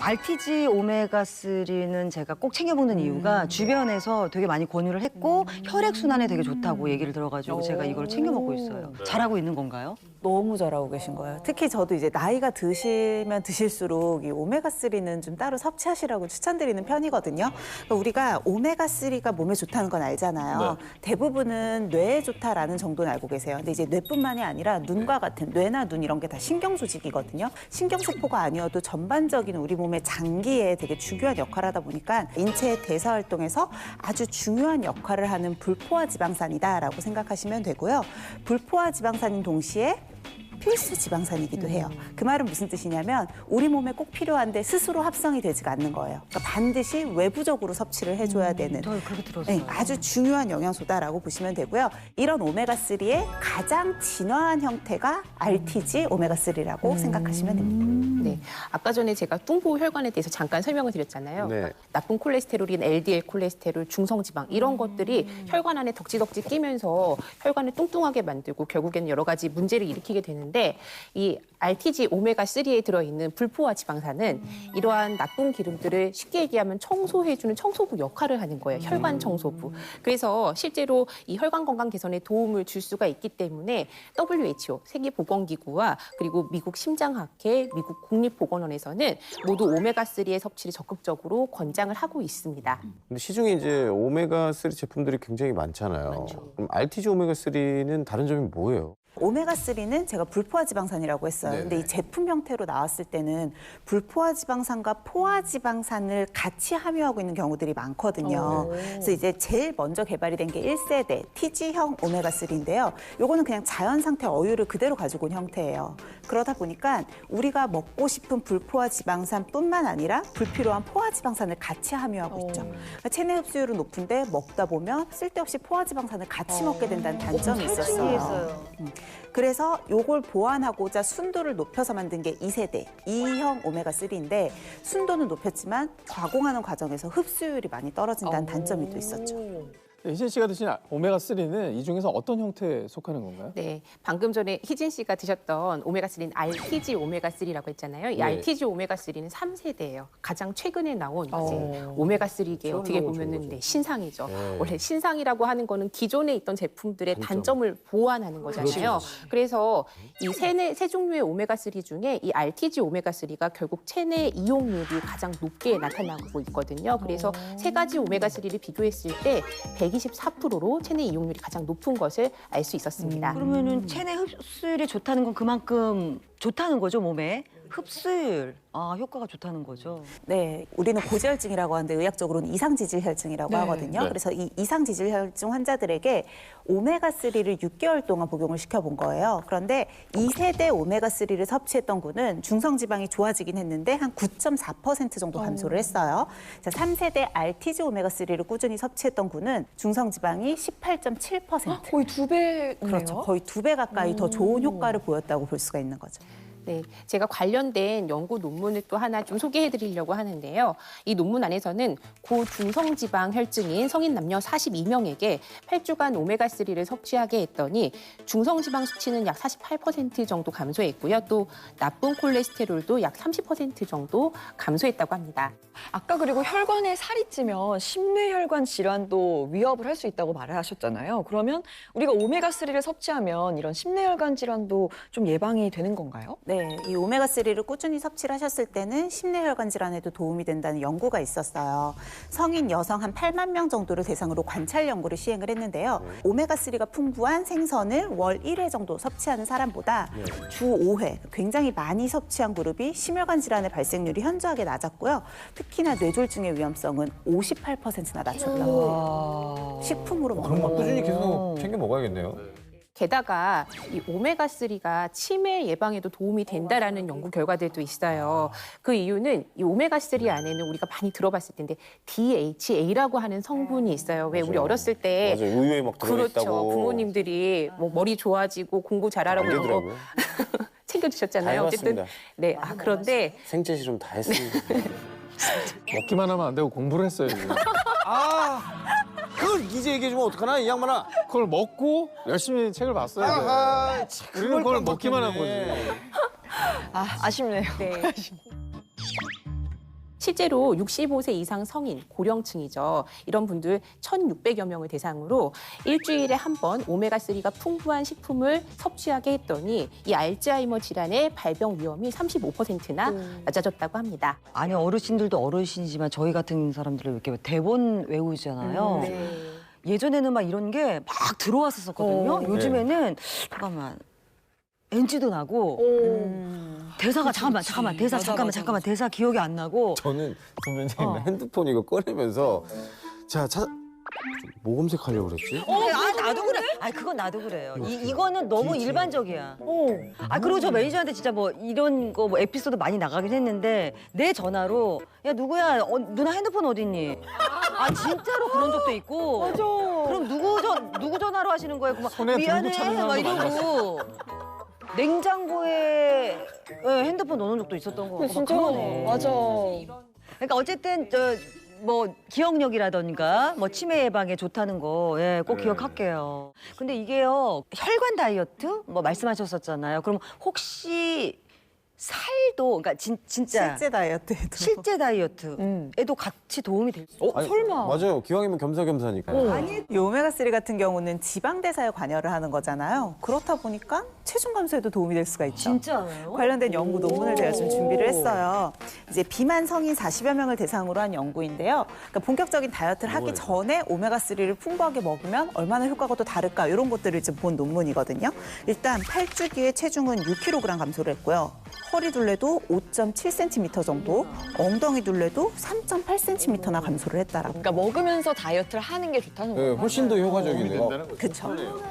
RTG 오메가3는 제가 꼭 챙겨 먹는 이유가 주변에서 되게 많이 권유를 했고 혈액순환에 되게 좋다고 얘기를 들어가지고 제가 이걸 챙겨 먹고 있어요. 잘하고 있는 건가요? 너무 잘하고 계신 거예요. 특히 저도 이제 나이가 드시면 드실수록 이 오메가3는 좀 따로 섭취하시라고 추천드리는 편이거든요. 그러니까 우리가 오메가3가 몸에 좋다는 건 알잖아요. 대부분은 뇌에 좋다라는 정도는 알고 계세요. 근데 이제 뇌뿐만이 아니라 눈과 같은 뇌나 눈 이런 게 다 신경 조직이거든요. 신경세포가 아니어도 전반적인 우리 몸의 장기에 되게 중요한 역할을 하다 보니까 인체의 대사 활동에서 아주 중요한 역할을 하는 불포화 지방산이다라고 생각하시면 되고요. 불포화 지방산인 동시에 필수 지방산이기도 해요. 그 말은 무슨 뜻이냐면 우리 몸에 꼭 필요한데 스스로 합성이 되지가 않는 거예요. 그러니까 반드시 외부적으로 섭취를 해줘야 되는 그렇게 들었어요. 네, 아주 중요한 영양소다라고 보시면 되고요. 이런 오메가3의 가장 진화한 형태가 RTG 오메가3라고 생각하시면 됩니다. 네, 아까 전에 제가 뚱보 혈관에 대해서 잠깐 설명을 드렸잖아요. 네. 나쁜 콜레스테롤인 LDL 콜레스테롤, 중성지방 이런 것들이 혈관 안에 덕지덕지 끼면서 혈관을 뚱뚱하게 만들고 결국에는 여러 가지 문제를 일으키게 되는데 이 RTG 오메가3에 들어있는 불포화 지방산은 이러한 나쁜 기름들을 쉽게 얘기하면 청소해주는 청소부 역할을 하는 거예요. 혈관 청소부. 그래서 실제로 이 혈관 건강 개선에 도움을 줄 수가 있기 때문에 WHO, 세계보건기구와 그리고 미국 심장학회, 미국 국립보건원에서는 모두 오메가3의 섭취를 적극적으로 권장을 하고 있습니다. 근데 시중에 이제 오메가3 제품들이 굉장히 많잖아요. 그럼 RTG 오메가3는 다른 점이 뭐예요? 오메가3는 제가 불포화 지방산이라고 했어요. 네네. 근데 이 제품 형태로 나왔을 때는 불포화 지방산과 포화 지방산을 같이 함유하고 있는 경우들이 많거든요. 그래서 이제 제일 먼저 개발이 된 게 1세대 TG형 오메가3인데요. 요거는 그냥 자연 상태 어유를 그대로 가지고 온 형태예요. 그러다 보니까 우리가 먹고 싶은 불포화 지방산뿐만 아니라 불필요한 포화 지방산을 같이 함유하고 있죠. 그러니까 체내 흡수율은 높은데 먹다 보면 쓸데없이 포화 지방산을 같이 먹게 된다는 단점이 있었어요. 그래서 요걸 보완하고자 순도를 높여서 만든 게 2세대, 2형 오메가3인데 순도는 높였지만 가공하는 과정에서 흡수율이 많이 떨어진다는 단점이 또 있었죠. 희진 씨가 드신 오메가3는 이 중에서 어떤 형태에 속하는 건가요? 네, 방금 전에 희진 씨가 드셨던 오메가3는 RTG 오메가3라고 했잖아요. 이 네. RTG 오메가3는 3세대예요. 가장 최근에 나온 이제 오메가3계 어떻게 보면은 네, 신상이죠. 네. 원래 신상이라고 하는 거는 기존에 있던 제품들의 단점을 보완하는 거잖아요. 그래서 이 세 종류의 오메가3 중에 이 RTG 오메가3가 결국 체내 이용률이 가장 높게 나타나고 있거든요. 그래서 세 가지 오메가3를 비교했을 때 124%로 체내 이용률이 가장 높은 것을 알 수 있었습니다. 그러면은 체내 흡수율이 좋다는 건 그만큼 좋다는 거죠, 몸에? 흡수율, 효과가 좋다는 거죠. 네, 우리는 고지혈증이라고 하는데 의학적으로는 이상지질혈증이라고 하거든요. 네. 그래서 이 이상지질혈증 환자들에게 오메가3를 6개월 동안 복용을 시켜본 거예요. 그런데 2세대 오메가3를 섭취했던 군은 중성지방이 좋아지긴 했는데 한 9.4% 정도 감소를 했어요. 자, 3세대 RTG 오메가3를 꾸준히 섭취했던 군은 중성지방이 18.7%. 거의 2배네요. 그렇죠. 거의 2배 가까이 더 좋은 효과를 보였다고 볼 수가 있는 거죠. 네, 제가 관련된 연구 논문을 또 하나 좀 소개해드리려고 하는데요. 이 논문 안에서는 고중성지방 혈증인 성인 남녀 42명에게 8주간 오메가3를 섭취하게 했더니 중성지방 수치는 약 48% 정도 감소했고요. 또 나쁜 콜레스테롤도 약 30% 정도 감소했다고 합니다. 아까 그리고 혈관에 살이 찌면 심뇌혈관 질환도 위협을 할 수 있다고 말을 하셨잖아요. 그러면 우리가 오메가3를 섭취하면 이런 심뇌혈관 질환도 좀 예방이 되는 건가요? 네, 이 오메가3를 꾸준히 섭취를 하셨을 때는 심뇌혈관 질환에도 도움이 된다는 연구가 있었어요. 성인 여성 한 8만 명 정도를 대상으로 관찰 연구를 시행을 했는데요. 오메가3가 풍부한 생선을 월 1회 정도 섭취하는 사람보다 주 5회, 굉장히 많이 섭취한 그룹이 심혈관 질환의 발생률이 현저하게 낮았고요. 특히나 뇌졸중의 위험성은 58%나 낮췄다고 해요. 식품으로 먹는 그런 거 것보다. 꾸준히 계속 챙겨 먹어야겠네요. 게다가 이 오메가3가 치매 예방에도 도움이 된다라는 연구 결과들도 있어요. 그 이유는 이 오메가3 안에는 우리가 많이 들어봤을 텐데 DHA라고 하는 성분이 있어요. 왜 우리 어렸을 때 맞아요. 우유에 막 들어있다고. 그렇죠. 부모님들이 뭐 머리 좋아지고 공부 잘하라고 안 이런 거 되더라고요. 챙겨주셨잖아요. 다 어쨌든 해봤습니다. 네, 그런데 생체 실험 다 했습니다. 먹기만 하면 안 되고 공부를 했어요. 지금. 그걸 이제 얘기해주면 어떡하나, 이 양반아. 그걸 먹고 열심히 책을 봤어요. 아하, 우리는 그걸 먹기만 한 거지. 아쉽네요. 네. 실제로 65세 이상 성인, 고령층이죠. 이런 분들 1,600여 명을 대상으로 일주일에 한 번 오메가3가 풍부한 식품을 섭취하게 했더니 이 알츠하이머 질환의 발병 위험이 35%나 낮아졌다고 합니다. 아니 어르신들도 어르신이지만 저희 같은 사람들은 이렇게 대본 외우잖아요. 예전에는 막 이런 게 막 들어왔었거든요. 요즘에는 잠깐만 NG도 나고 대사가 잠깐만 대사 기억이 안 나고 저는 선배님 핸드폰 이거 꺼내면서 자 뭐 검색하려고 그랬지? 나도 그래. 아니 그건 나도 그래요. 이거는 너무 일반적이야. 그리고 저 매니저한테 진짜 뭐 이런 거 뭐 에피소드 많이 나가긴 했는데 내 전화로 야 누구야 누나 핸드폰 어딨니? 진짜로 그런 적도 있고. 맞아. 그럼 누구 전화로 하시는 거예요? 막 손에 들고 미안해 찾는 막 사람도 이러고. 냉장고에 핸드폰 넣어놓은 적도 있었던 거 같고. 진짜 맞아. 그러니까 어쨌든 뭐 기억력이라던가 뭐 치매 예방에 좋다는 거 꼭 기억할게요. 근데 이게요 혈관 다이어트 뭐 말씀하셨었잖아요. 그럼 혹시 살도 그러니까 진짜 실제 다이어트에도. 실제 다이어트에도 같이 도움이 될 수 있어요? 아니, 설마. 맞아요. 기왕이면 겸사겸사니까요. 이 오메가3 같은 경우는 지방 대사에 관여를 하는 거잖아요. 그렇다 보니까 체중 감소에도 도움이 될 수가 있죠. 진짜요? 관련된 연구 논문을 제가 좀 준비를 했어요. 이제 비만 성인 40여 명을 대상으로 한 연구인데요. 그러니까 본격적인 다이어트를 하기 전에 오메가3를 풍부하게 먹으면 얼마나 효과가 또 다를까 이런 것들을 좀 본 논문이거든요. 일단 8주 뒤에 체중은 6kg 감소를 했고요. 허리 둘레도 5.7cm 정도, 엉덩이 둘레도 3.8cm나 감소를 했다라고. 그러니까 먹으면서 다이어트를 하는 게 좋다는 네, 거예요. 훨씬 더 효과적이네요. 그렇죠. 그러네요.